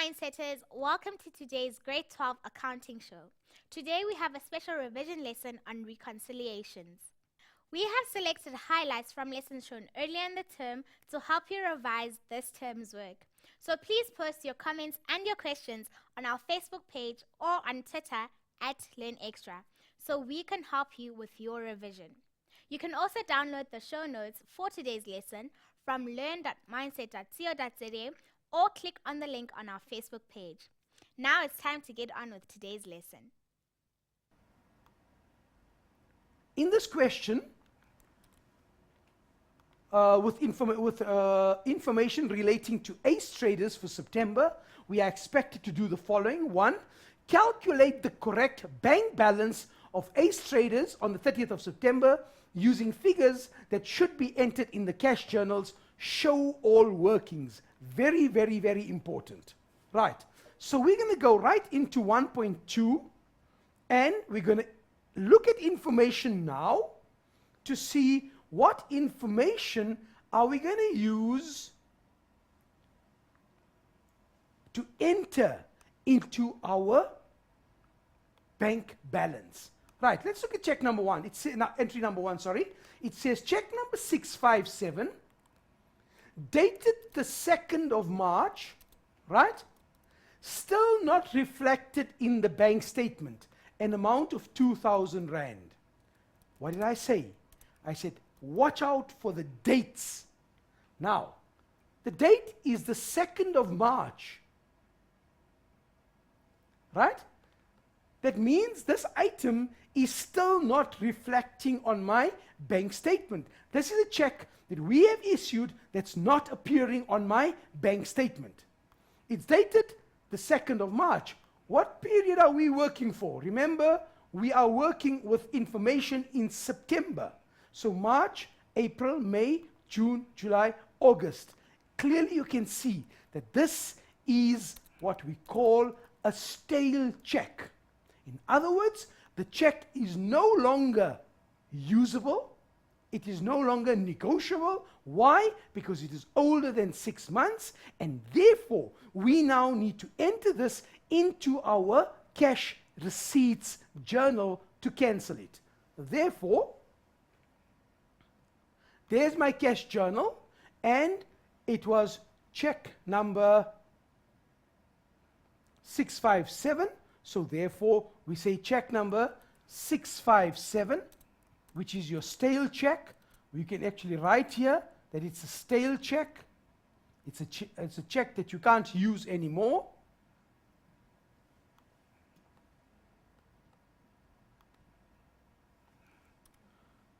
Mindsetters, welcome to today's Grade 12 Accounting Show. Today we have a special revision lesson on reconciliations. We have selected highlights from lessons shown earlier in the term to help you revise this term's work. So please post your comments and your questions on our Facebook page or on Twitter @LearnExtra so we can help you with your revision. You can also download the show notes for today's lesson from learn.mindset.co.za or click on the link on our Facebook page. Now it's time to get on with today's lesson. In this question, with information relating to ACE traders for September, we are expected to do the following. 1. Calculate the correct bank balance of ACE traders on the 30th of September using figures that should be entered in the cash journals. Show all workings. Very, very, very important. Right. So we're going to go right into 1.2 and we're going to look at information now to see what information are we going to use to enter into our bank balance. Right, let's look at check number 1. It's entry number 1, sorry. It says check number 657, dated the 2nd of March, right? Still not reflected in the bank statement, an amount of 2,000 Rand. What did I say? I said, watch out for the dates. Now, the date is the 2nd of March, right? That means this item is still not reflecting on my bank statement. This is a check that we have issued that's not appearing on my bank statement. It's dated the 2nd of March. What period are we working for? Remember, we are working with information in September. So March, April, May, June, July, August. Clearly you can see that this is what we call a stale check. In other words, the check is no longer usable. It is no longer negotiable. Why? Because it is older than 6 months, and therefore we now need to enter this into our cash receipts journal to cancel it. Therefore, there's my cash journal, and it was check number 657. So therefore, we say check number 657, which is your stale check. We can actually write here that it's a stale check. It's a check that you can't use anymore.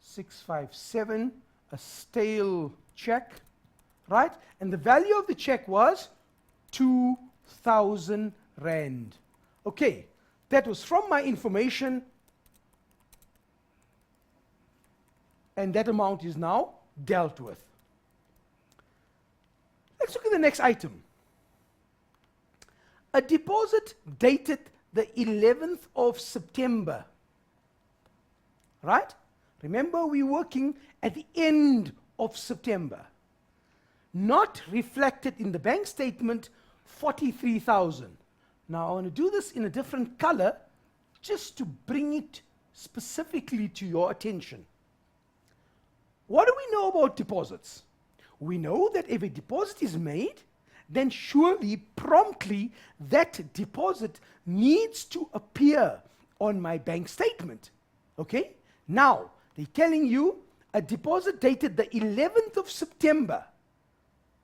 $657, a stale check, right? And the value of the check was 2,000 Rand. Okay, that was from my information, and that amount is now dealt with. Let's look at the next item. A deposit dated the 11th of September, right? Remember, we're working at the end of September. Not reflected in the bank statement, 43,000. Now, I want to do this in a different color just to bring it specifically to your attention. What do we know about deposits? We know that if a deposit is made, then surely, promptly, that deposit needs to appear on my bank statement. Okay? Now, they're telling you a deposit dated the 11th of September.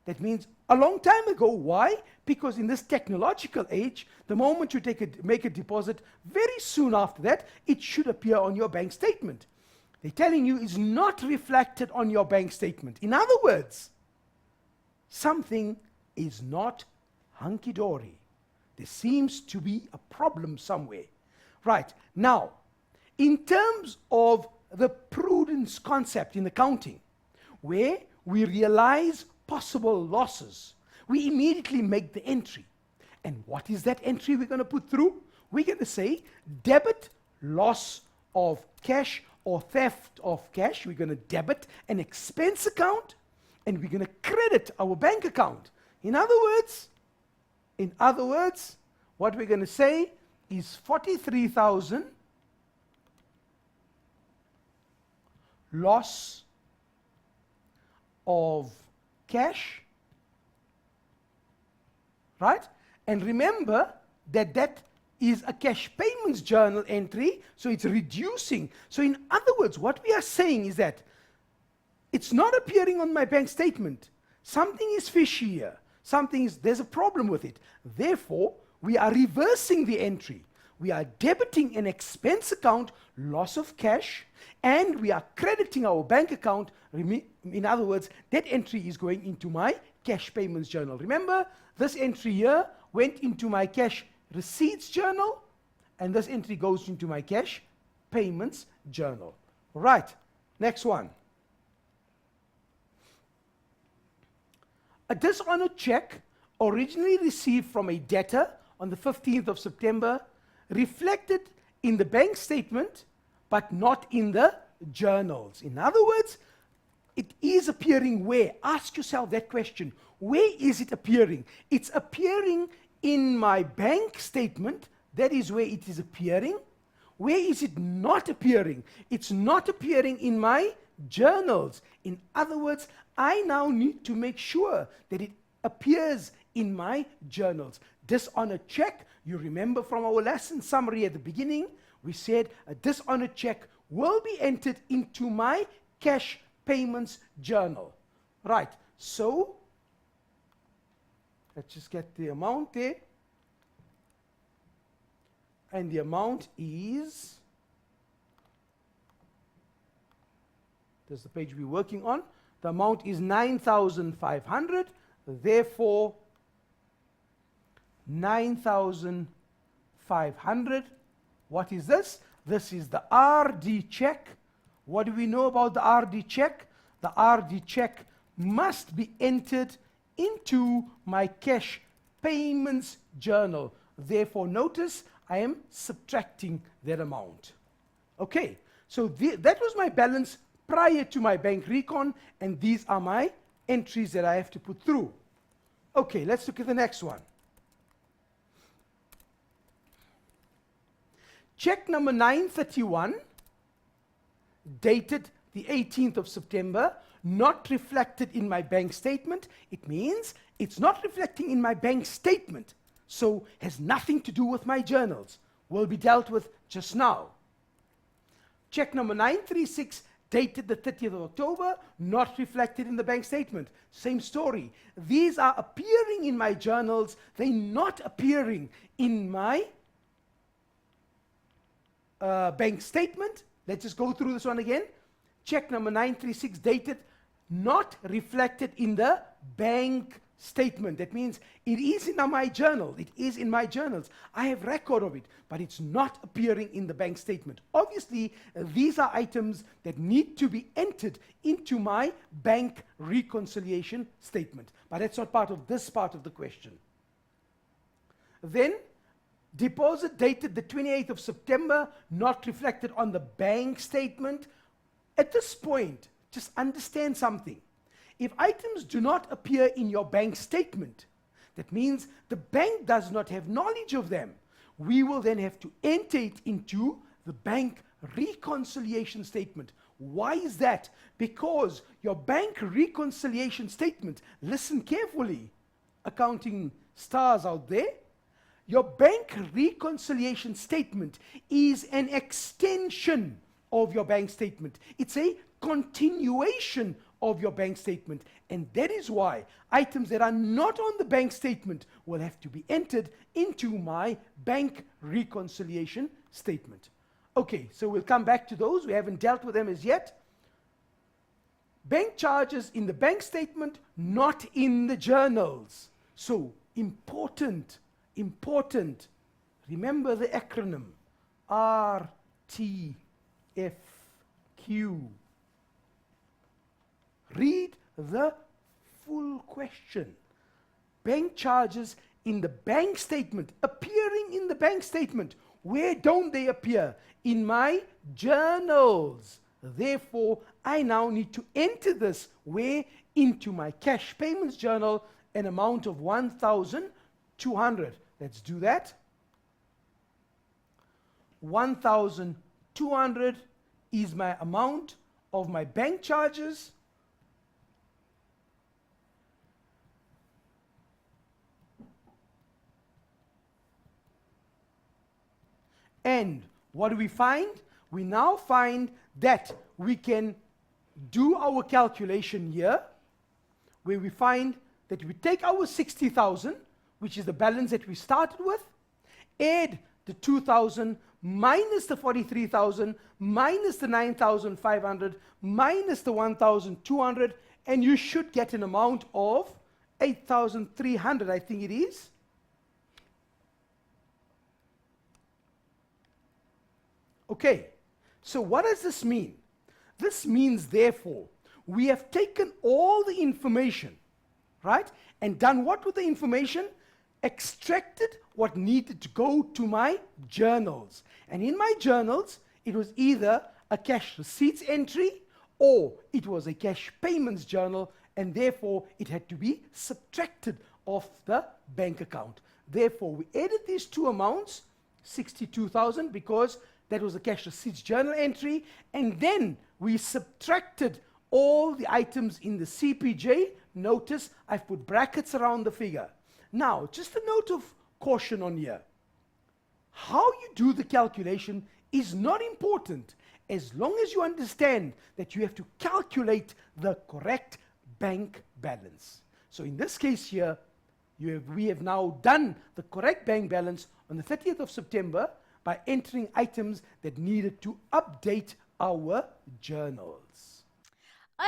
That means a long time ago. Why? Because in this technological age, the moment you make a deposit, very soon after that, it should appear on your bank statement. They're telling you it's not reflected on your bank statement. In other words, something is not hunky-dory. There seems to be a problem somewhere. Right. Now, in terms of the prudence concept in accounting, where we realize possible losses, we immediately make the entry. And what is that entry we're going to put through? We're going to say debit loss of cash or theft of cash. We're going to debit an expense account, and we're going to credit our bank account. In other words, In other words, what we're going to say is 43,000 loss of cash, right? And remember that that is a cash payments journal entry, so it's reducing. So in other words, what we are saying is that it's not appearing on my bank statement. Something is fishy here. There's a problem with it. Therefore, we are reversing the entry. We are debiting an expense account, loss of cash, and we are crediting our bank account. In other words, that entry is going into my cash payments journal. Remember, this entry here went into my cash receipts journal, and this entry goes into my cash payments journal. Right, next one. A dishonored check originally received from a debtor on the 15th of September reflected in the bank statement but not in the journals. In other words, it is appearing where? Ask yourself that question. Where is it appearing? It's appearing in my bank statement. That is where it is appearing. Where is it not appearing? It's not appearing in my journals. In other words, I now need to make sure that it appears in my journals. Dishonored check, you remember from our lesson summary at the beginning, we said a dishonored check will be entered into my cash payments journal. Right, so let's just get the amount there. And the amount is, that's the page we're working on. The amount is 9,500. Therefore, 9,500. What is this? This is the RD check. What do we know about the RD check? The RD check must be entered into my cash payments journal. Therefore, notice I am subtracting that amount. Okay, so that was my balance prior to my bank recon, and these are my entries that I have to put through. Okay, let's look at the next one. Check number 931, dated the 18th of September, not reflected in my bank statement. It means it's not reflecting in my bank statement, so has nothing to do with my journals. Will be dealt with just now. Check number 936, dated the 30th of October, not reflected in the bank statement. Same story. These are appearing in my journals. They're not appearing in my bank statement. Let's just go through this one again. Check number 936, dated, not reflected in the bank statement. That means it is in my journal. It is in my journals. I have record of it, but it's not appearing in the bank statement. Obviously, these are items that need to be entered into my bank reconciliation statement, but that's not part of this part of the question. Then, deposit dated the 28th of September, not reflected on the bank statement. At this point, just understand something. If items do not appear in your bank statement, that means the bank does not have knowledge of them. We will then have to enter it into the bank reconciliation statement. Why is that? Because your bank reconciliation statement, listen carefully, accounting stars out there, your bank reconciliation statement is an extension of your bank statement. It's a continuation of your bank statement, and that is why items that are not on the bank statement will have to be entered into my bank reconciliation statement. Okay, so we'll come back to those. We haven't dealt with them as yet. Bank charges in the bank statement, not in the journals. So important. Remember the acronym RTFQ. Read the full question. Bank charges in the bank statement, appearing in the bank statement. Where don't they appear? In my journals. Therefore, I now need to enter this where? Into my cash payments journal, an amount of 1,000 1,200. Let's do that. 1,200 is my amount of my bank charges. And what do we find? We now find that we can do our calculation here, where we find that we take our 60,000, which is the balance that we started with, add the 2,000 minus the 43,000 minus the 9,500 minus the 1,200, and you should get an amount of 8,300, I think it is. Okay, so what does this mean? This means, therefore, we have taken all the information, right, and done what with the information? Extracted what needed to go to my journals. And in my journals, it was either a cash receipts entry or it was a cash payments journal, and therefore it had to be subtracted off the bank account. Therefore, we added these two amounts, 62,000, because that was a cash receipts journal entry, and then we subtracted all the items in the CPJ. Notice I've put brackets around the figure. Now, just a note of caution on here. How you do the calculation is not important, as long as you understand that you have to calculate the correct bank balance. So in this case here, we have now done the correct bank balance on the 30th of September by entering items that needed to update our journals.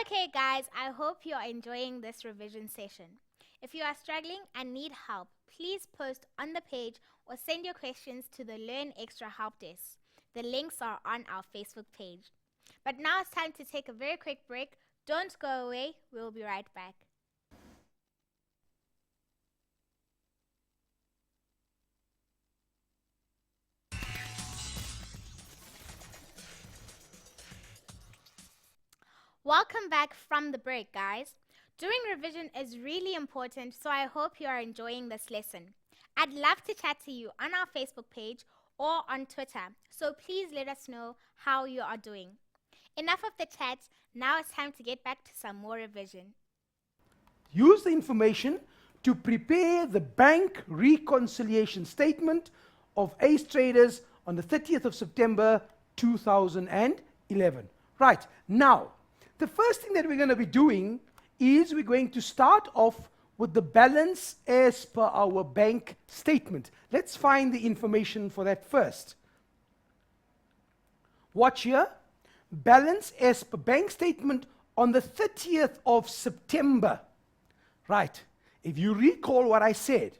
Okay guys, I hope you are enjoying this revision session. If you are struggling and need help, please post on the page or send your questions to the Learn Extra Help Desk. The links are on our Facebook page. But now it's time to take a very quick break. Don't go away, we'll be right back. Welcome back from the break, guys. Doing revision is really important, so I hope you are enjoying this lesson. I'd love to chat to you on our Facebook page or on Twitter, so please let us know how you are doing. Enough of the chat, now it's time to get back to some more revision. Use the information to prepare the bank reconciliation statement of Ace Traders on the 30th of September 2011. Right, now, the first thing that we're going to be doing is we're going to start off with the balance as per our bank statement. Let's find the information for that first. Watch here. Balance as per bank statement on the 30th of September. Right. If you recall what I said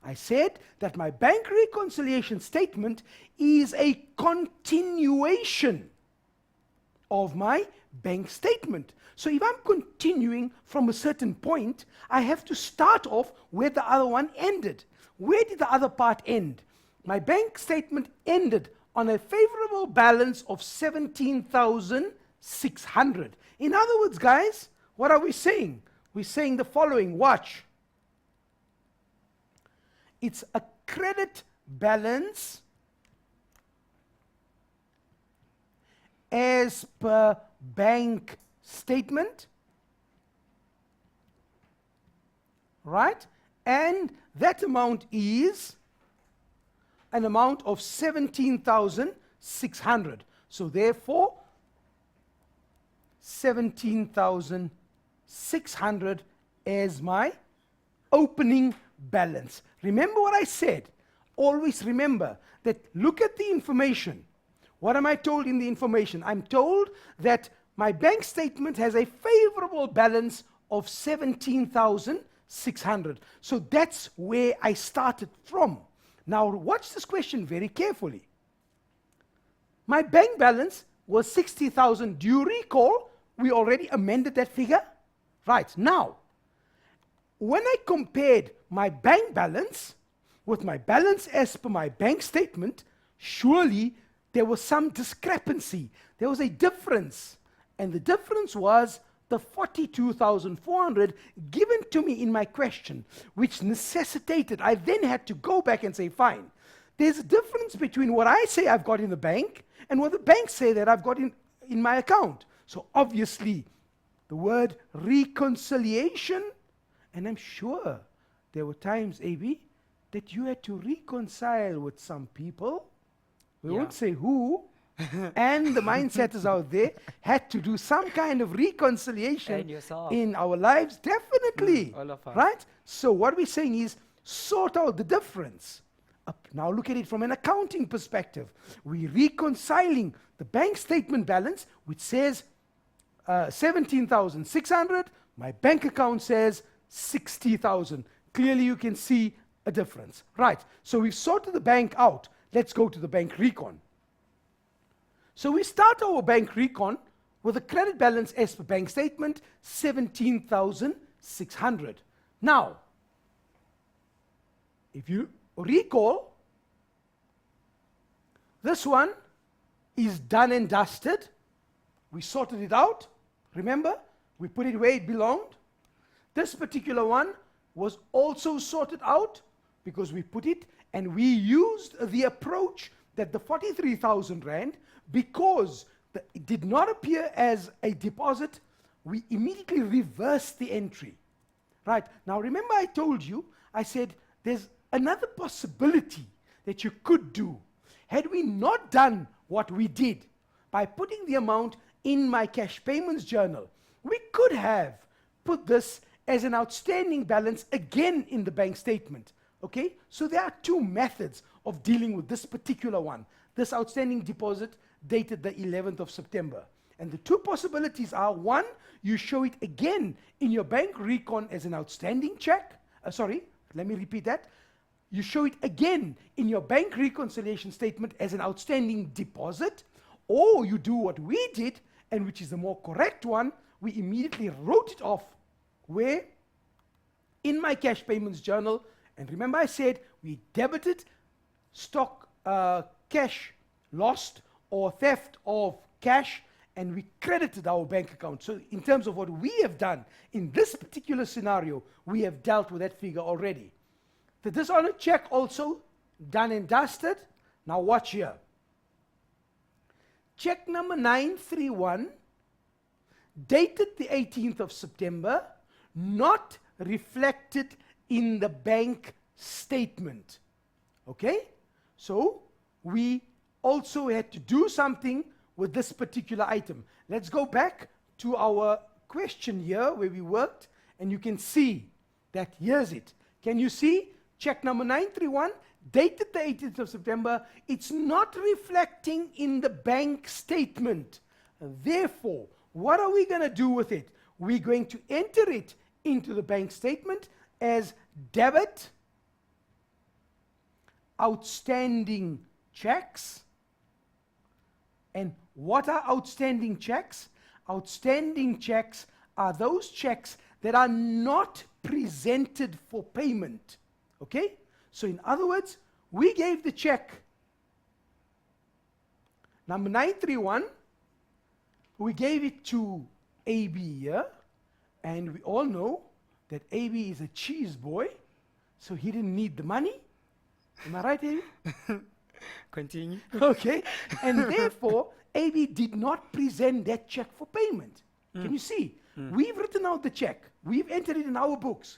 that my bank reconciliation statement is a continuation of my bank statement. So if I'm continuing from a certain point, I have to start off where the other one ended. Where did the other part end? My bank statement ended on a favorable balance of 17,600. In other words, guys, what are we saying? We're saying the following. Watch. It's a credit balance as per bank statement, right? And that amount is an amount of 17,600. So therefore, 17,600 as my opening balance. Remember what I said. Always remember that look at the information. What am I told in the information? I'm told that my bank statement has a favorable balance of 17,600. So that's where I started from. Now watch this question very carefully. My bank balance was 60,000. Do you recall we already amended that figure? Right. Now, when I compared my bank balance with my balance as per my bank statement, surely there was some discrepancy. There was a difference. And the difference was the 42,400 given to me in my question, which necessitated, I then had to go back and say, fine, there's a difference between what I say I've got in the bank and what the bank say that I've got in my account. So obviously, the word reconciliation, and I'm sure there were times, AB, that you had to reconcile with some people. We won't say who. And the mindsetters out there had to do some kind of reconciliation And yourself. in our lives. Definitely. All of us. Right? So what we're saying is sort out the difference. Now look at it from an accounting perspective. We're reconciling the bank statement balance, which says 17,600. My bank account says 60,000. Clearly you can see a difference. Right. So we've sorted the bank out. Let's go to the bank recon. So we start our bank recon with a credit balance as per bank statement, 17,600. Now, if you recall, this one is done and dusted. We sorted it out. Remember, we put it where it belonged. This particular one was also sorted out because we put it, and we used the approach that the 43,000 Rand, because it did not appear as a deposit, we immediately reversed the entry. Right, now remember I told you, I said there's another possibility that you could do. Had we not done what we did by putting the amount in my cash payments journal, we could have put this as an outstanding balance again in the bank statement. Okay, so there are two methods of dealing with this particular one, this outstanding deposit dated the 11th of September. And the two possibilities are, one, you show it again in your bank recon as an outstanding check. Sorry, let me repeat that. You show it again in your bank reconciliation statement as an outstanding deposit, or you do what we did, and which is the more correct one, we immediately wrote it off where? In my cash payments journal. And remember I said we debited stock cash lost or theft of cash, and we credited our bank account. So in terms of what we have done in this particular scenario, we have dealt with that figure already. The dishonored check also done and dusted. Now watch here. Check number 931, dated the 18th of September, not reflected in the bank statement. Okay? So we also had to do something with this particular item. Let's go back to our question here where we worked, and you can see that here's it. Can you see? Check number 931, dated the 18th of September. It's not reflecting in the bank statement. Therefore, what are we going to do with it? We're going to enter it into the bank statement as debit outstanding checks. And what are outstanding checks? Outstanding checks are those checks that are not presented for payment. Okay? So in other words, we gave the check number 931, we gave it to AB here, and we all know that AB is a cheese boy, so he didn't need the money. Am I right, AB? Continue. Okay, and therefore, AB did not present that check for payment. Can you see? We've written out the check. We've entered it in our books.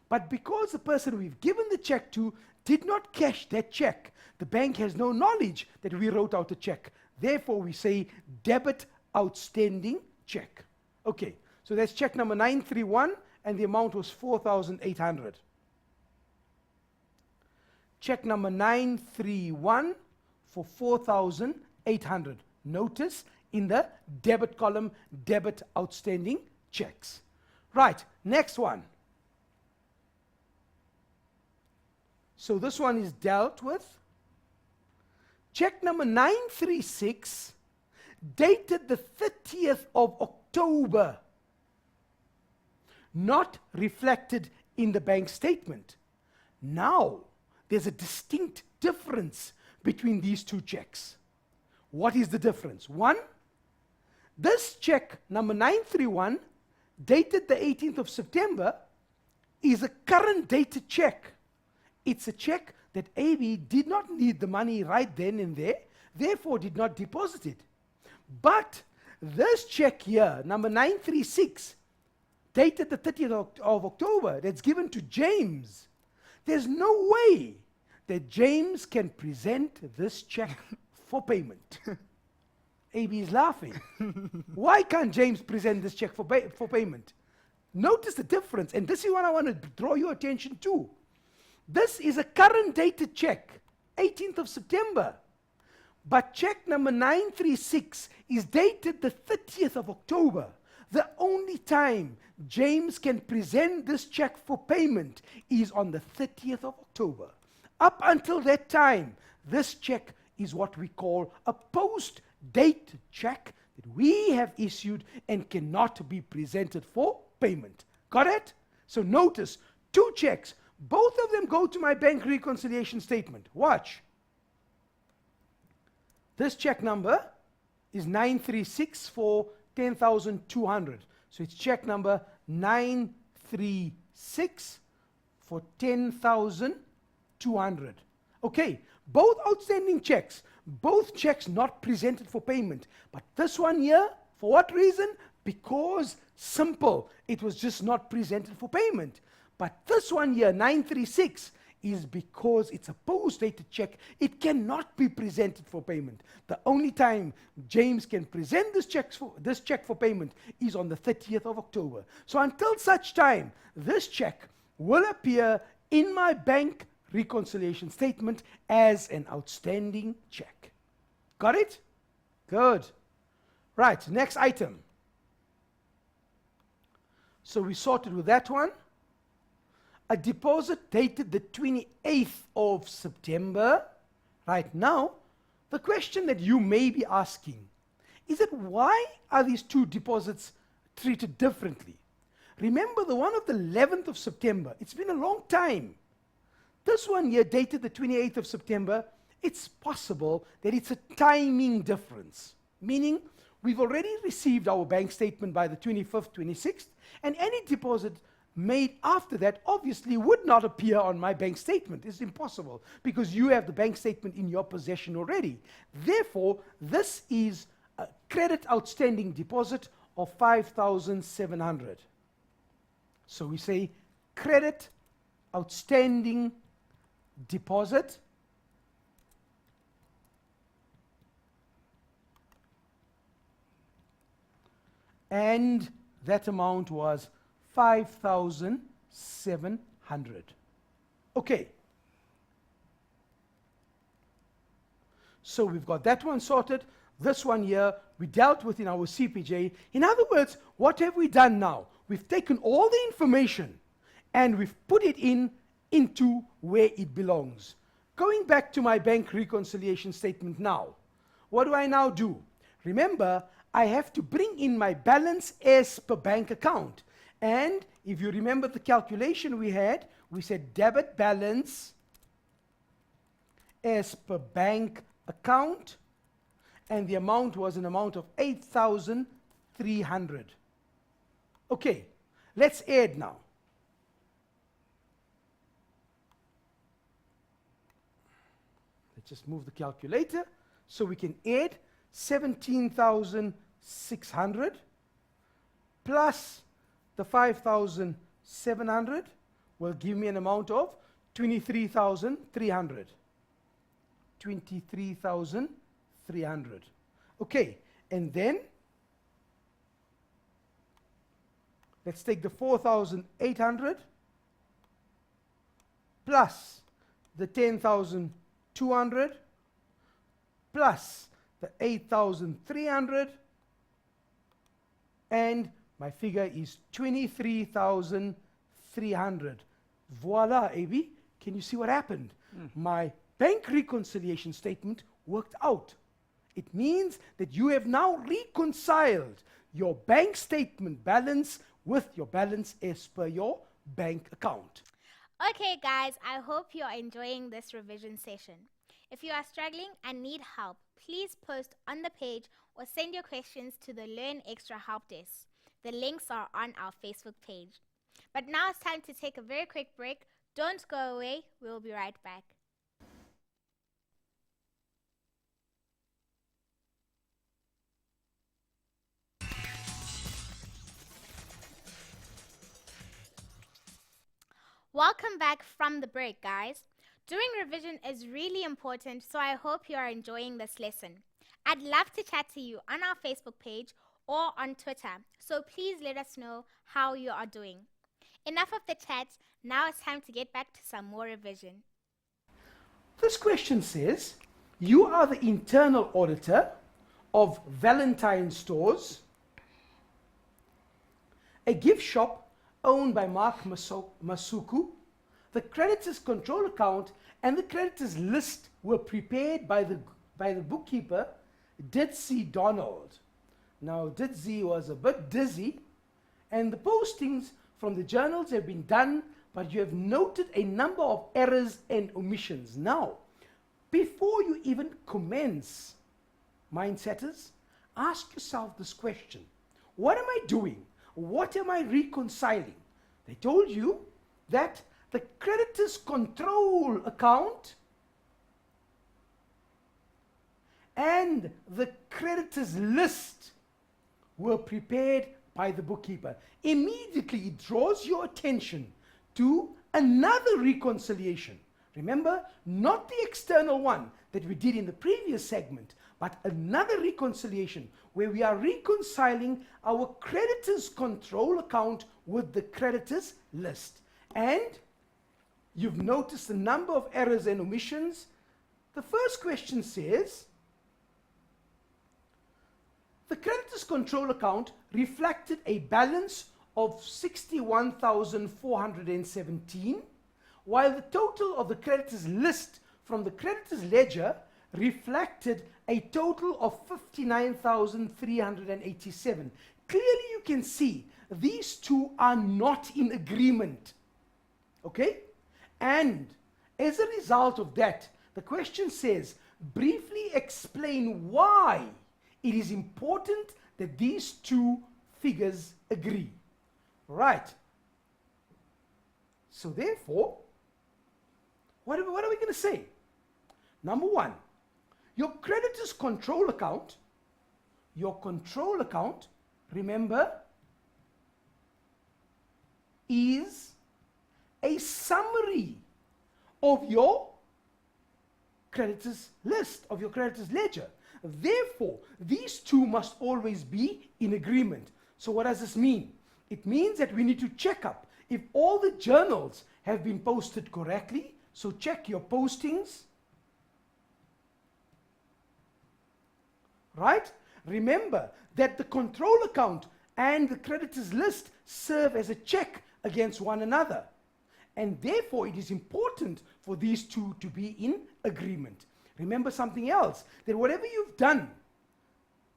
But because the person we've given the check to did not cash that check, the bank has no knowledge that we wrote out the check. Therefore, we say debit outstanding check. Okay, so that's check number 931, and the amount was 4,800. Check number 931 for 4,800. Notice in the debit column, debit outstanding checks. Right, next one. So this one is dealt with. Check number 936, dated the 30th of October, not reflected in the bank statement. Now, there's a distinct difference between these two checks. What is the difference? One, this check, number 931, dated the 18th of September, is a current dated check. It's a check that AB did not need the money right then and there, therefore did not deposit it. But this check here, number 936, dated the 30th of October, that's given to James, there's no way that James can present this check for payment. AB is laughing. Why can't James present this check for payment? Notice the difference, and this is what I want to draw your attention to. This is a current dated check, 18th of September. But check number 936 is dated the 30th of October. The only time James can present this check for payment is on the 30th of October. Up until that time, this check is what we call a post-date check that we have issued and cannot be presented for payment. Got it? So notice, two checks. Both of them go to my bank reconciliation statement. Watch. This check number is 936 for 10,200. So it's check number 936 for 10,200. Okay, both outstanding checks, both checks not presented for payment. But this one here, for what reason? Because simple, it was just not presented for payment. But this one here, 936, is because it's a post-dated check. It cannot be presented for payment. The only time James can present this check for payment is on the 30th of October. So until such time, this check will appear in my bank reconciliation statement as an outstanding check. Got it? Good. Right, next item. So we sorted with that one. A deposit dated the 28th of September. Right now, the question that you may be asking is that why are these two deposits treated differently? Remember the one of the 11th of September. It's been a long time. This one here dated the 28th of September. It's possible that it's a timing difference, meaning we've already received our bank statement by the 25th, 26th, and any deposit made after that obviously would not appear on my bank statement. It's impossible because you have the bank statement in your possession already. Therefore, this is a credit outstanding deposit of 5,700. So we say credit outstanding deposit and that amount was 5,700. Okay. So we've got that one sorted. This one here, we dealt with in our CPJ. In other words, what have we done now? We've taken all the information and we've put it into where it belongs. Going back to my bank reconciliation statement now, what do I now do? Remember, I have to bring in my balance as per bank account. And if you remember the calculation we had, we said debit balance as per bank account, and the amount was an amount of 8,300. Okay, let's add now. Let's just move the calculator so we can add 17,600 plus the 5,700 will give me an amount of 23,300. 23,300. Okay, and then let's take the 4,800 plus the 10,200 plus the 8,300, and my figure is 23,300. Voila, AB. Can you see what happened? My bank reconciliation statement worked out. It means that you have now reconciled your bank statement balance with your balance as per your bank account. Okay, guys, I hope you're enjoying this revision session. If you are struggling and need help, please post on the page or send your questions to the Learn Extra Help Desk. The links are on our Facebook page. But now it's time to take a very quick break. Don't go away. We'll be right back. Welcome back from the break, guys. Doing revision is really important, so I hope you are enjoying this lesson. I'd love to chat to you on our Facebook page or on Twitter, so please let us know how you are doing. Enough of the chat, now it's time to get back to some more revision. This question says, you are the internal auditor of Valentine Stores, a gift shop owned by Mark Masuku. The creditors control account and the creditors list were prepared by the bookkeeper, Ditsy Donald. Now, Ditsy was a bit dizzy, and the postings from the journals have been done, but you have noted a number of errors and omissions. Now, before you even commence, mindsetters, ask yourself this question. What am I doing? What am I reconciling? They told you that the creditors control account and the creditors list were prepared by the bookkeeper. Immediately it draws your attention to another reconciliation. Remember, not the external one that we did in the previous segment, but another reconciliation where we are reconciling our creditors control account with the creditors list. And you've noticed a number of errors and omissions. The first question says, the creditors control account reflected a balance of 61,417, while the total of the creditors list from the creditors ledger reflected a total of 59,387. Clearly you can see these two are not in agreement. Okay? And as a result of that, the question says, briefly explain why it is important that these two figures agree. Right. So therefore, what are we going to say? Number one, your creditors control account, remember, is a summary of your creditors list, of your creditors ledger. Therefore, these two must always be in agreement. So what does this mean? It means that we need to check up if all the journals have been posted correctly. So check your postings. Right? Remember that the control account and the creditors list serve as a check against one another. And therefore, it is important for these two to be in agreement. Remember something else, that whatever you've done,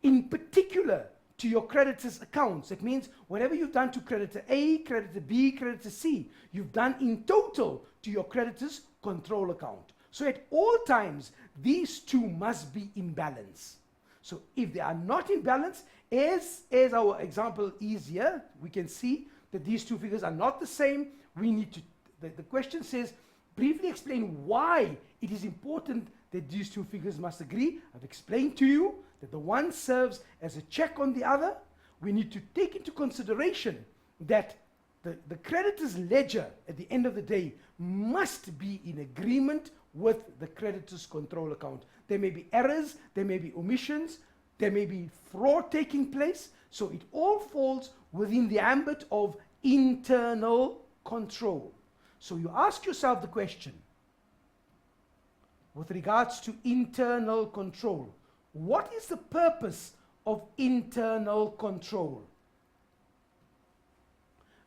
in particular to your creditors' accounts, it means whatever you've done to creditor A, creditor B, creditor C, you've done in total to your creditors' control account. So at all times, these two must be in balance. So if they are not in balance, as our example is here, we can see that these two figures are not the same. We need to, the question says, briefly explain why it is important that these two figures must agree. I've explained to you that the one serves as a check on the other. We need to take into consideration that the creditor's ledger at the end of the day must be in agreement with the creditor's control account. There may be errors, there may be omissions, there may be fraud taking place. So it all falls within the ambit of internal control. So you ask yourself the question, with regards to internal control, what is the purpose of internal control?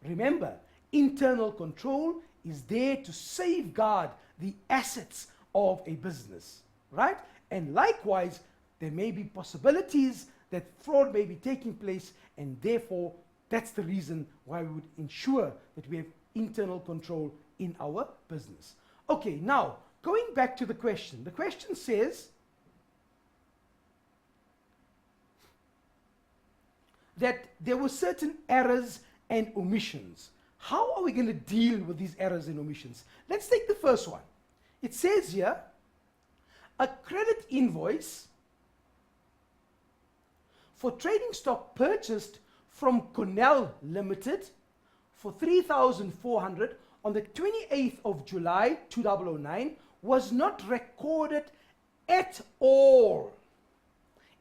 Remember, internal control is there to safeguard the assets of a business, right? And likewise, there may be possibilities that fraud may be taking place, and therefore, that's the reason why we would ensure that we have internal control in our business. Okay, now, going back to the question. The question says, that there were certain errors and omissions. How are we going to deal with these errors and omissions? Let's take the first one. It says here, a credit invoice for trading stock purchased from Cornell Limited for 3,400 on the 28th of July 2009 was not recorded at all.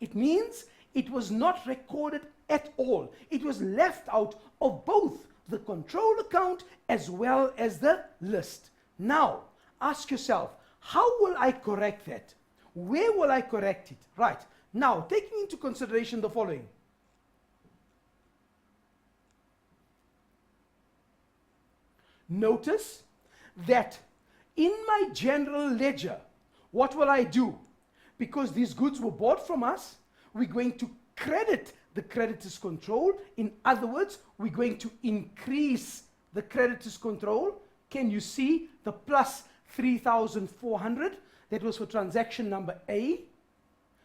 It means it was not recorded at all. It was left out of both the control account as well as the list. Now, ask yourself, how will I correct that? Where will I correct it? Right. Now, taking into consideration the following. Notice that in my general ledger, what will I do? Because these goods were bought from us, we're going to credit the creditor's control. In other words, we're going to increase the creditor's control. Can you see the plus 3,400? That was for transaction number A.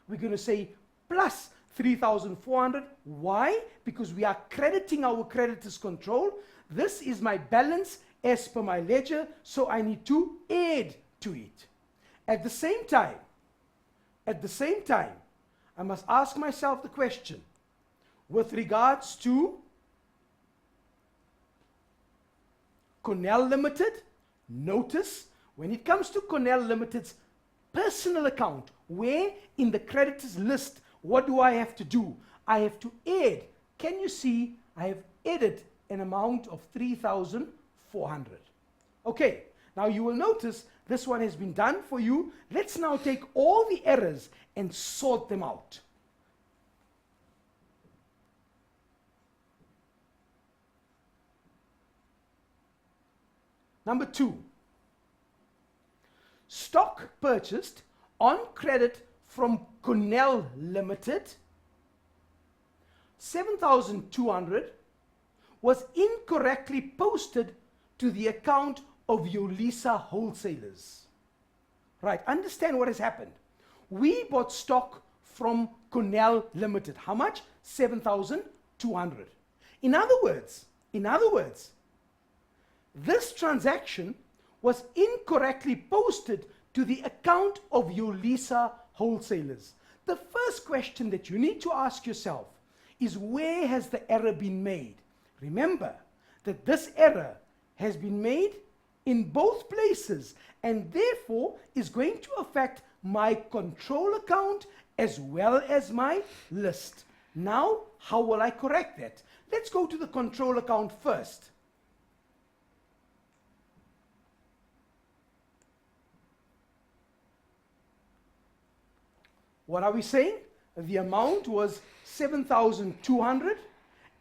We're going to say plus 3,400. Why? Because we are crediting our creditor's control. This is my balance as per my ledger, so I need to add to it. At the same time, I must ask myself the question, with regards to Cornell Limited, notice when it comes to Cornell Limited's personal account, where in the creditors list, what do I have to do? I have to add. Can you see I have added an amount of 3,400? Okay, now you will notice this one has been done for you. Let's now take all the errors and sort them out. Number 2, stock purchased on credit from Cornell Limited, 7,200, was incorrectly posted to the account of Yolisa Wholesalers. Right, understand what has happened. We bought stock from Cornell Limited. How much? 7,200. In other words, this transaction was incorrectly posted to the account of Yolisa Wholesalers. The first question that you need to ask yourself is, where has the error been made? Remember that this error has been made in both places and therefore is going to affect my control account as well as my list. Now, how will I correct that? Let's go to the control account first. What are we saying? The amount was 7,200,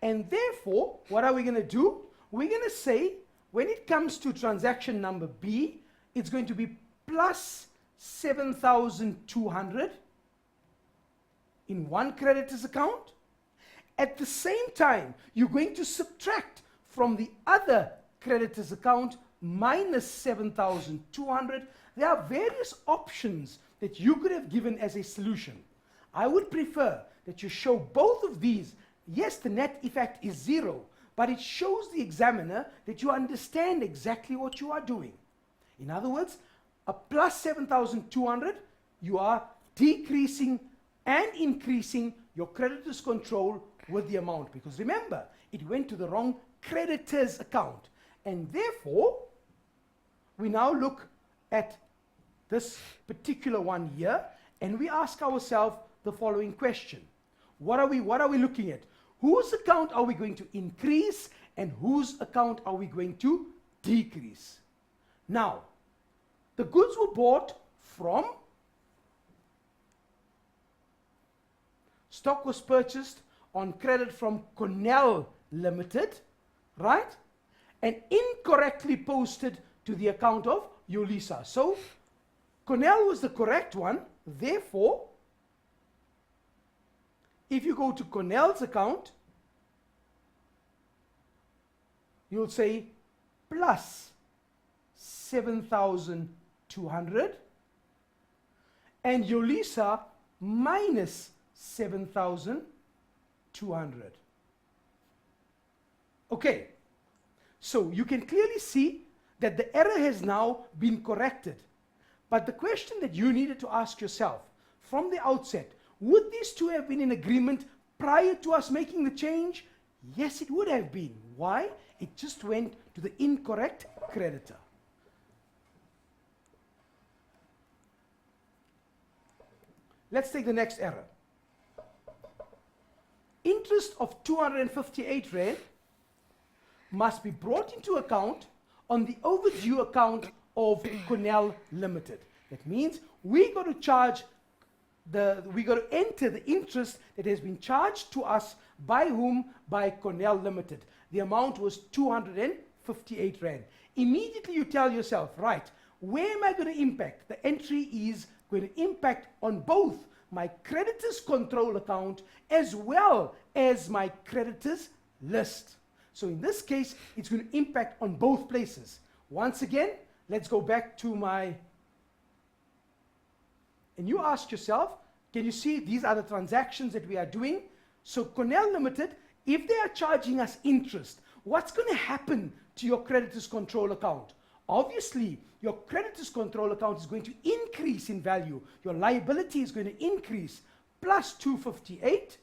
and therefore, what are we going to do? We're going to say, when it comes to transaction number B, it's going to be plus 7,200 in one creditor's account. At the same time, you're going to subtract from the other creditor's account minus 7,200. There are various options that you could have given as a solution. I would prefer that you show both of these. Yes, the net effect is 0, but it shows the examiner that you understand exactly what you are doing. In other words, a plus 7,200, you are decreasing and increasing your creditor's control with the amount, because remember, it went to the wrong creditor's account. And therefore, we now look at this particular one here, and we ask ourselves the following question. What are we looking at? Whose account are we going to increase and whose account are we going to decrease? Now, the goods were bought from, stock was purchased on credit from Cornell Limited, right? And incorrectly posted to the account of Yolisa. So, Cornell was the correct one. Therefore, if you go to Cornell's account, you'll say plus 7,200 and Yolisa minus 7,200. Okay, so you can clearly see that the error has now been corrected. But the question that you needed to ask yourself from the outset, would these two have been in agreement prior to us making the change? Yes, it would have been. Why? It just went to the incorrect creditor. Let's take the next error. Interest of 258 Rand must be brought into account on the overdue account of Cornell Limited. That means we got to enter the interest that has been charged to us by whom? By Cornell Limited. The amount was 258 Rand. Immediately you tell yourself, right, where am I going to impact? The entry is going to impact on both my creditors control account as well as my creditors list. So in this case, it's going to impact on both places. Once again, let's go back to my, and you ask yourself, can you see these are the transactions that we are doing? So Cornell Limited, if they are charging us interest, what's going to happen to your creditors control account? Obviously, your creditors control account is going to increase in value. Your liability is going to increase plus 258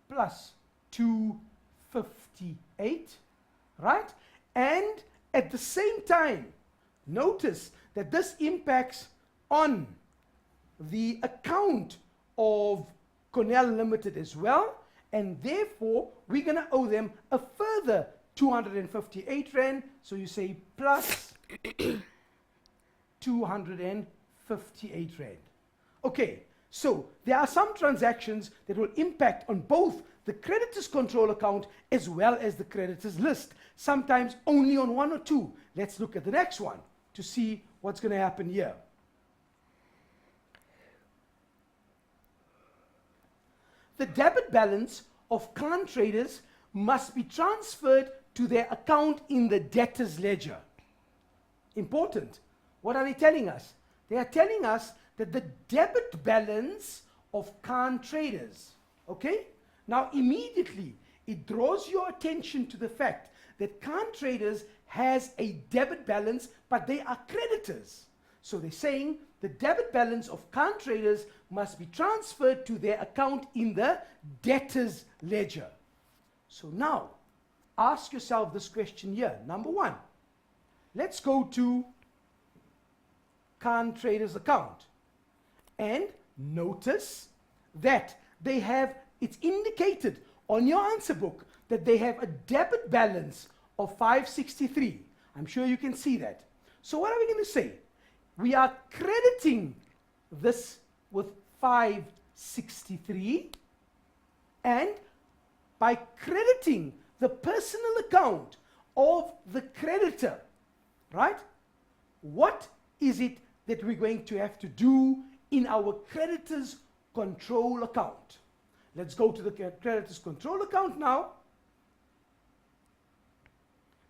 plus 258, right? And at the same time, notice that this impacts on the account of Cornell Limited as well, and therefore we're going to owe them a further 258 Rand. So you say plus 258 Rand. Okay, so there are some transactions that will impact on both the creditors control account as well as the creditors list, sometimes only on one or two. Let's look at the next one to see what's going to happen here. The debit balance of Khan traders must be transferred to their account in the debtors ledger. Important. What are they telling us? They are telling us that the debit balance of Khan traders, okay? Now immediately it draws your attention to the fact that Khan traders has a debit balance, but they are creditors. So they're saying the debit balance of Khan traders must be transferred to their account in the debtors ledger. So now, ask yourself this question here. Number one, let's go to Khan traders account and notice that they have, it's indicated on your answer book that they have a debit balance of 563. I'm sure you can see that. So what are we going to say? We are crediting this with 563, and by crediting the personal account of the creditor, right? What is it that we're going to have to do in our creditors control account? Let's go to the creditors control account now.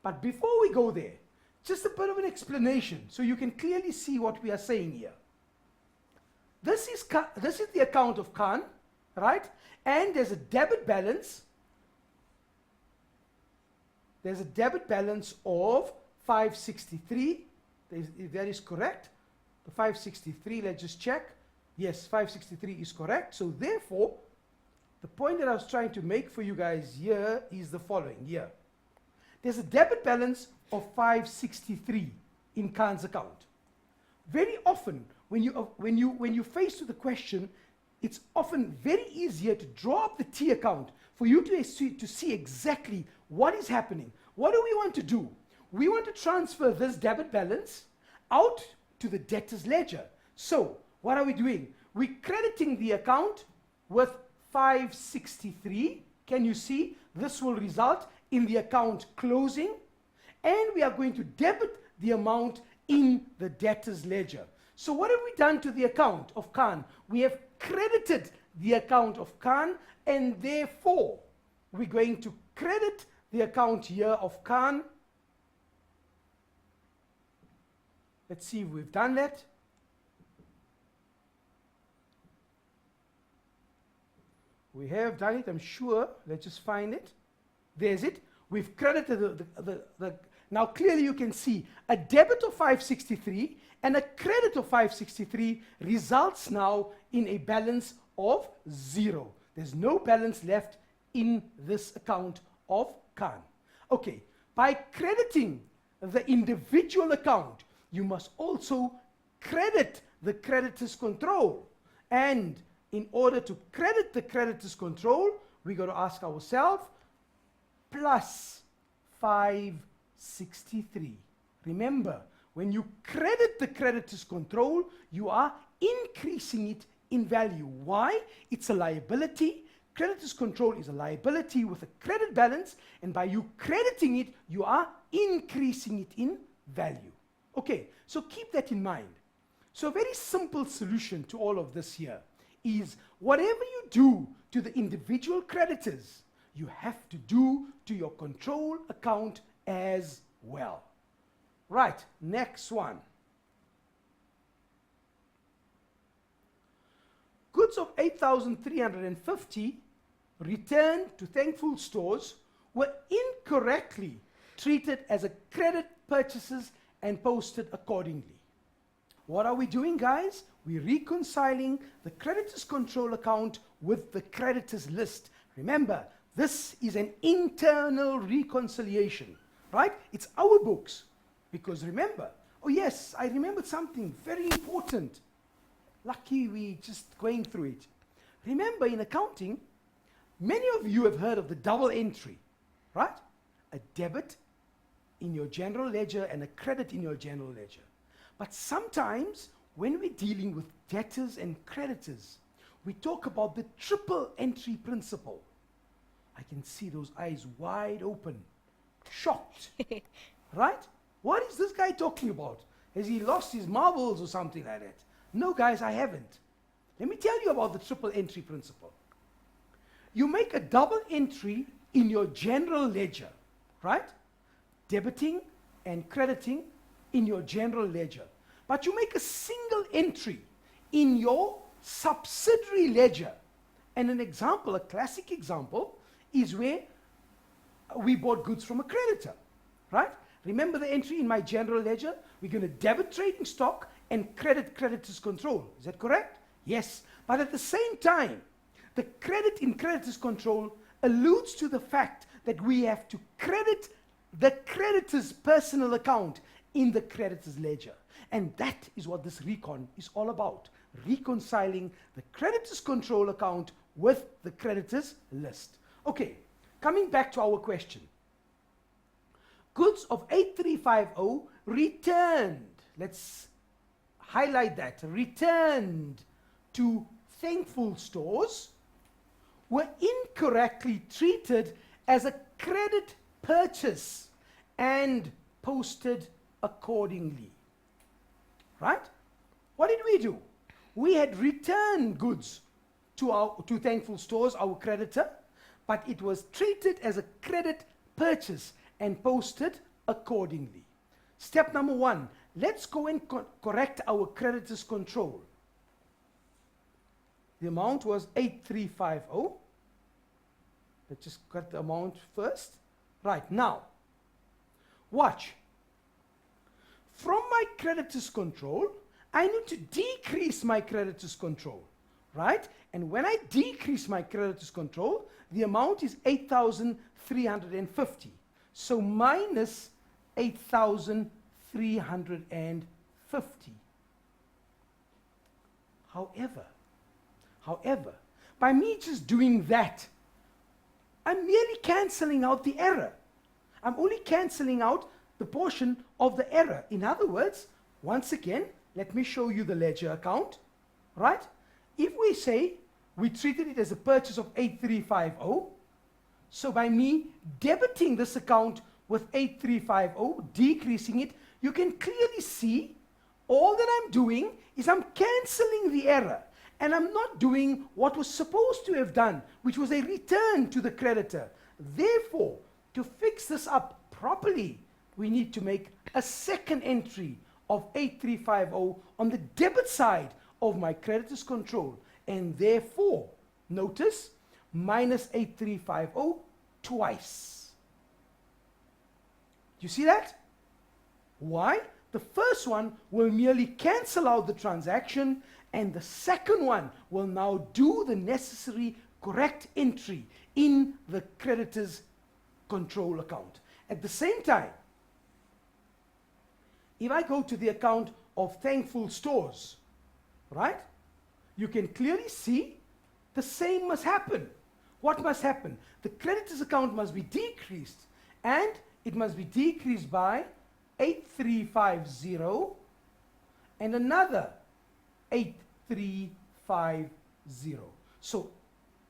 But before we go there, just a bit of an explanation so you can clearly see what we are saying here. This is the account of Khan, right? And there's a debit balance. There's a debit balance of 563. That is correct. The 563, let's just check. Yes, 563 is correct. So therefore, the point that I was trying to make for you guys here is the following here. There's a debit balance of 563 in Khan's account. Very often, when you're faced with the question, it's often very easier to draw up the T account for you to see exactly what is happening. What do we want to do? We want to transfer this debit balance out to the debtor's ledger. So, what are we doing? We're crediting the account with 563. Can you see? This will result in the account closing, and we are going to debit the amount in the debtor's ledger. So what have we done to the account of Khan? We have credited the account of Khan, and therefore we're going to credit the account here of Khan. Let's see if we've done that. We have done it, I'm sure. Let's just find it. There's it. We've credited now clearly you can see a debit of 563 and a credit of 563 results now in a balance of 0. There's no balance left in this account of Khan. Okay, by crediting the individual account, you must also credit the creditor's control. And in order to credit the creditor's control, we got to ask ourselves, plus 563. Remember, when you credit the creditor's control, you are increasing it in value. Why? It's a liability. Creditor's control is a liability with a credit balance, and by you crediting it, you are increasing it in value. Okay, so keep that in mind. So a very simple solution to all of this here is whatever you do to the individual creditors, you have to do to your control account as well. Right, next one. Goods of 8,350 returned to Thankful Stores were incorrectly treated as a credit purchases and posted accordingly. What are we doing, guys? We're reconciling the creditor's control account with the creditor's list. Remember, this is an internal reconciliation, right? It's our books. Because remember, oh yes, I remembered something very important. Lucky we just going through it. Remember, in accounting, many of you have heard of the double entry, right? A debit in your general ledger and a credit in your general ledger. But sometimes, when we're dealing with debtors and creditors, we talk about the triple entry principle. I can see those eyes wide open, shocked, right? What is this guy talking about? Has he lost his marbles or something like that? No, guys, I haven't. Let me tell you about the triple entry principle. You make a double entry in your general ledger, right? Debiting and crediting in your general ledger. But you make a single entry in your subsidiary ledger. And an example, a classic example, is where we bought goods from a creditor, right? Remember the entry in my general ledger? We're going to debit trading stock and credit creditor's control. Is that correct? Yes. But at the same time, the credit in creditor's control alludes to the fact that we have to credit the creditor's personal account in the creditor's ledger. And that is what this recon is all about. Reconciling the creditor's control account with the creditor's list. Okay, coming back to our question. Goods of 8350 returned, let's highlight that, returned to Thankful Stores were incorrectly treated as a credit purchase and posted accordingly. Right? What did we do? We had returned goods to Thankful Stores, our creditor, but it was treated as a credit purchase and posted accordingly. Step number 1, let's go and correct our creditor's control. The amount was 8350. Let's just cut the amount first. Right, now, watch. From my creditor's control, I need to decrease my creditor's control, right? And when I decrease my creditor's control, the amount is 8,350. So minus 8,350. However, by me just doing that, I'm merely cancelling out the error. I'm only cancelling out the portion of the error. In other words, once again, let me show you the ledger account, right? If we say we treated it as a purchase of 8350, so by me debiting this account with 8350, decreasing it, you can clearly see all that I'm doing is I'm cancelling the error. And I'm not doing what was supposed to have done, which was a return to the creditor. Therefore, to fix this up properly, we need to make a second entry of 8350 on the debit side of my creditor's control. And therefore, notice, minus 8350 twice. You see that? Why? The first one will merely cancel out the transaction, and the second one will now do the necessary correct entry in the creditor's control account. At the same time, if I go to the account of Thankful Stores, right, you can clearly see the same must happen. What must happen? The creditor's account must be decreased, and it must be decreased by 8350 and another 8350. So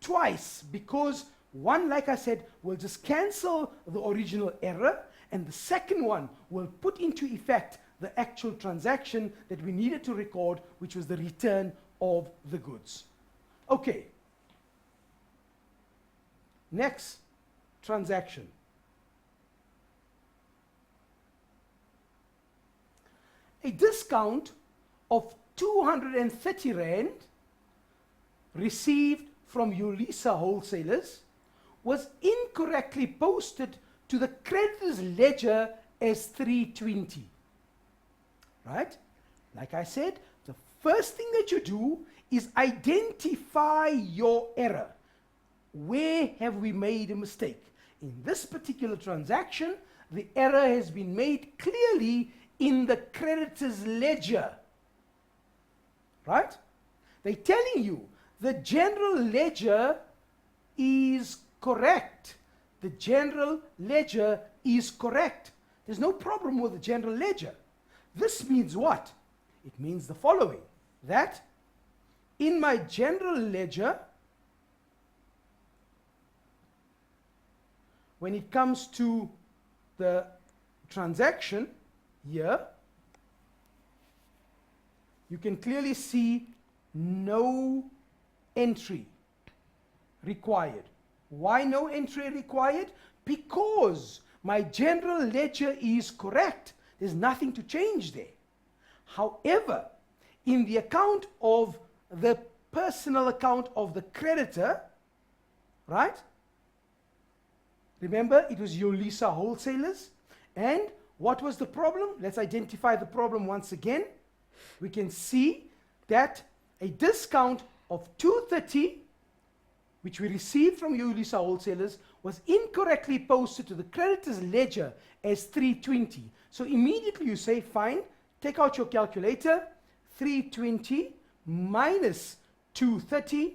twice, because one, like I said, will just cancel the original error, and the second one will put into effect the actual transaction that we needed to record, which was the return of the goods. Okay. Next transaction. A discount of 230 Rand received from Ulisa Wholesalers was incorrectly posted to the creditor's ledger as 320. Right? Like I said, the first thing that you do is identify your error. Where have we made a mistake? In this particular transaction, the error has been made clearly in the creditor's ledger. Right? They're telling you the general ledger is correct. The general ledger is correct. There's no problem with the general ledger. This means what? It means the following, that in my general ledger, when it comes to the transaction here, you can clearly see no entry required. Why no entry required? Because my general ledger is correct. There's nothing to change there. However, in the account of the personal account of the creditor, right? Remember, it was Ulisa Wholesalers. And what was the problem? Let's identify the problem once again. We can see that a discount of 230, which we received from Ulisa Wholesalers, was incorrectly posted to the creditor's ledger as 320. So immediately you say, fine, take out your calculator, 320 minus 230,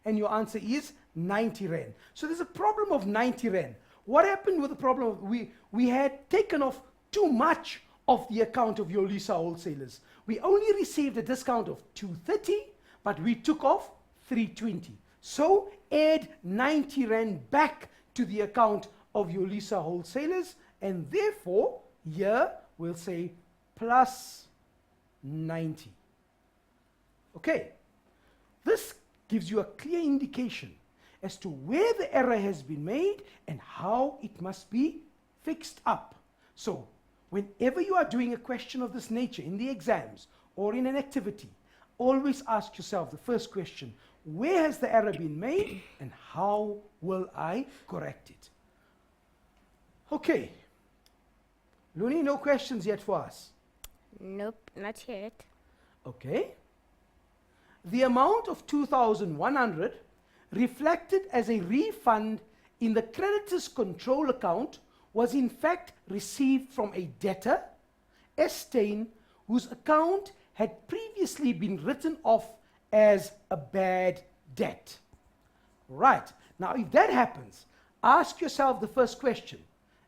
and your answer is 90 Rand. So there's a problem of 90 Rand. What happened with the problem? We had taken off too much of the account of Ulisa Wholesalers. We only received a discount of 230, but we took off 320. So add 90 Rand back to the account of Ulisa Wholesalers, and therefore here we'll say plus 90. Okay, this gives you a clear indication as to where the error has been made and how it must be fixed up. So whenever you are doing a question of this nature in the exams or in an activity, always ask yourself the first question: where has the error been made and how will I correct it? Okay. Looney, no questions yet for us? Nope, not yet. Okay. The amount of 2,100 reflected as a refund in the creditor's control account was in fact received from a debtor, Estain, whose account had previously been written off as a bad debt. Right. Now, if that happens, ask yourself the first question.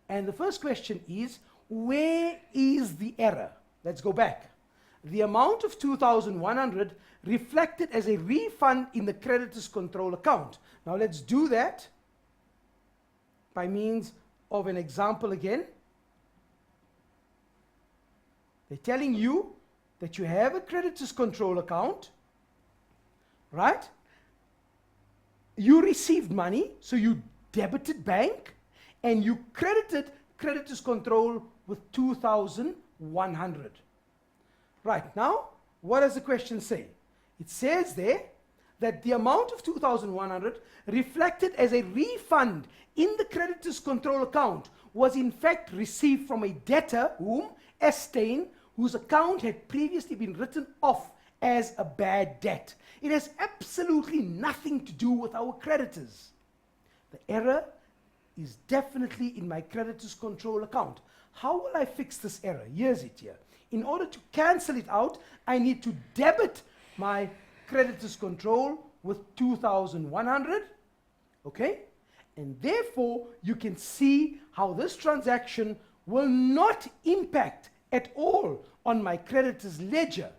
And the first question is, where is the error? Let's go back. The amount of 2,100 reflected as a refund in the creditor's control account. Now let's do that by means of an example again. They're telling you that you have a creditor's control account, right? You received money, so you debited bank, and you credited creditor's control with 2,100. Right, now, what does the question say? It says there that the amount of 2,100 reflected as a refund in the creditor's control account was in fact received from a debtor whom, Estain, whose account had previously been written off as a bad debt. It has absolutely nothing to do with our creditors. The error is definitely in my creditor's control account. How will I fix this error? Here's it here. In order to cancel it out, I need to debit my creditor's control with 2,100, okay? And therefore, you can see how this transaction will not impact at all on my creditor's ledger,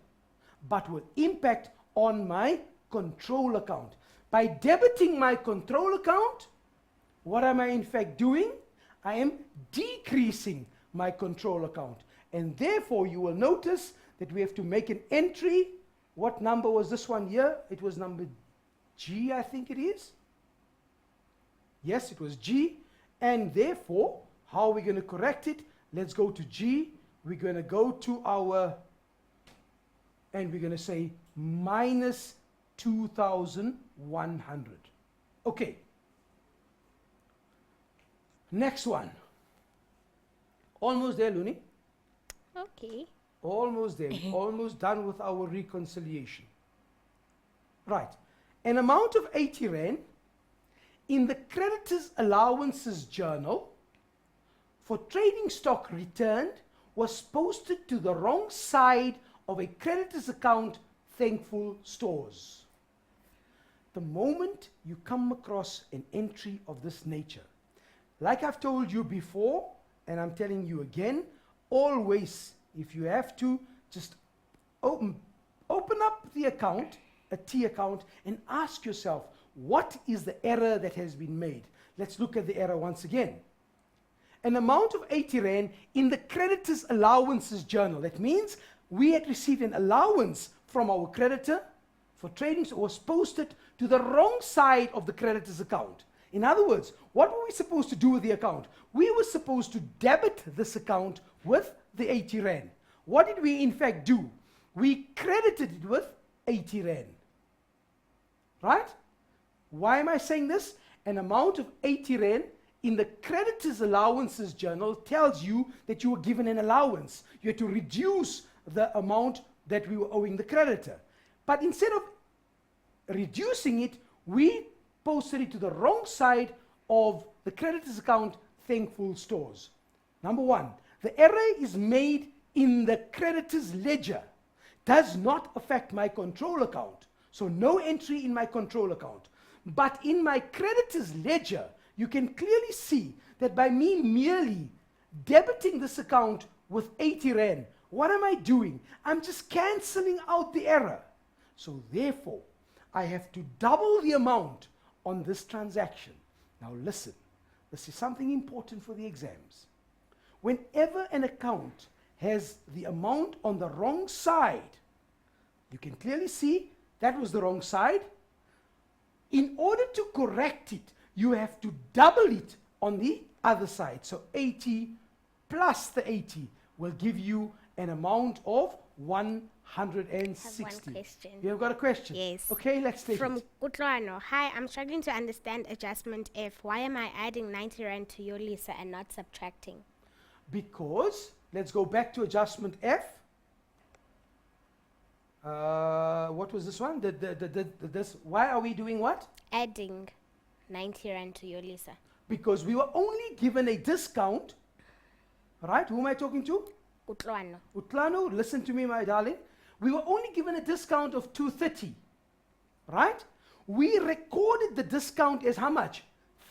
but will impact on my control account. By debiting my control account, what am I in fact doing? I am decreasing my control account. And therefore, you will notice that we have to make an entry. What number was this one here? It was number G, I think it is. Yes, it was G. And therefore, how are we going to correct it? Let's go to G. We're going to go to our, and we're going to say minus 2,100. Okay. Next one. Almost there, Luni. Okay. Almost there. Almost done with our reconciliation. Right. An amount of 80 Rand in the creditor's allowances journal for trading stock returned was posted to the wrong side of a creditor's account, Thankful Stores. The moment you come across an entry of this nature, like I've told you before, and I'm telling you again, always, if you have to, just open up the account, a T account, and ask yourself, what is the error that has been made? Let's look at the error once again. An amount of 80 Rand in the creditor's allowances journal. That means we had received an allowance from our creditor for trading, so it was posted to the wrong side of the creditor's account. In other words, what were we supposed to do with the account? We were supposed to debit this account with the 80 Rand. What did we in fact do? We credited it with 80 Rand. Right? Why am I saying this? An amount of 80 Rand in the creditor's allowances journal tells you that you were given an allowance. You had to reduce the amount that we were owing the creditor. But instead of reducing it, we posted it to the wrong side of the creditor's account, Thankful Stores. Number one, the error is made in the creditor's ledger. Does not affect my control account. So no entry in my control account. But in my creditor's ledger, you can clearly see that by me merely debiting this account with 80 Rand, what am I doing? I'm just cancelling out the error. So therefore, I have to double the amount on this transaction. Now listen, this is something important for the exams. Whenever an account has the amount on the wrong side, you can clearly see that was the wrong side. In order to correct it, you have to double it on the other side. So 80 plus the 80 will give you an amount of 160. I have one question. You've got a question? Yes. Okay, let's take From it. Kutlwano. Hi, I'm struggling to understand adjustment F. Why am I adding 90 Rand to your Lisa and not subtracting? Because, let's go back to adjustment F. What was this one? Why are we doing what? Adding 90 Rand to your Lisa. Because we were only given a discount. Right? Who am I talking to? Kutlwano. Utlano, listen to me, my darling. We were only given a discount of 230. Right? We recorded the discount as how much?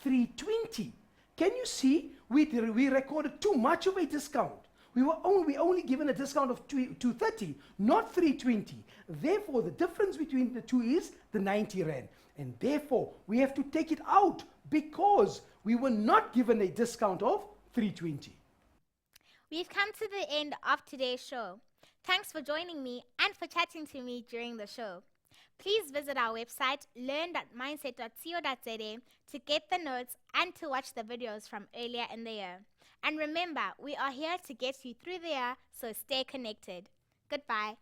320. Can you see? We recorded too much of a discount. We only given a discount of 230, not 320. Therefore, the difference between the two is the 90 Rand. And therefore, we have to take it out because we were not given a discount of 320. We've come to the end of today's show. Thanks for joining me and for chatting to me during the show. Please visit our website, learn.mindset.co.za, to get the notes and to watch the videos from earlier in the year. And remember, we are here to get you through the year, so stay connected. Goodbye.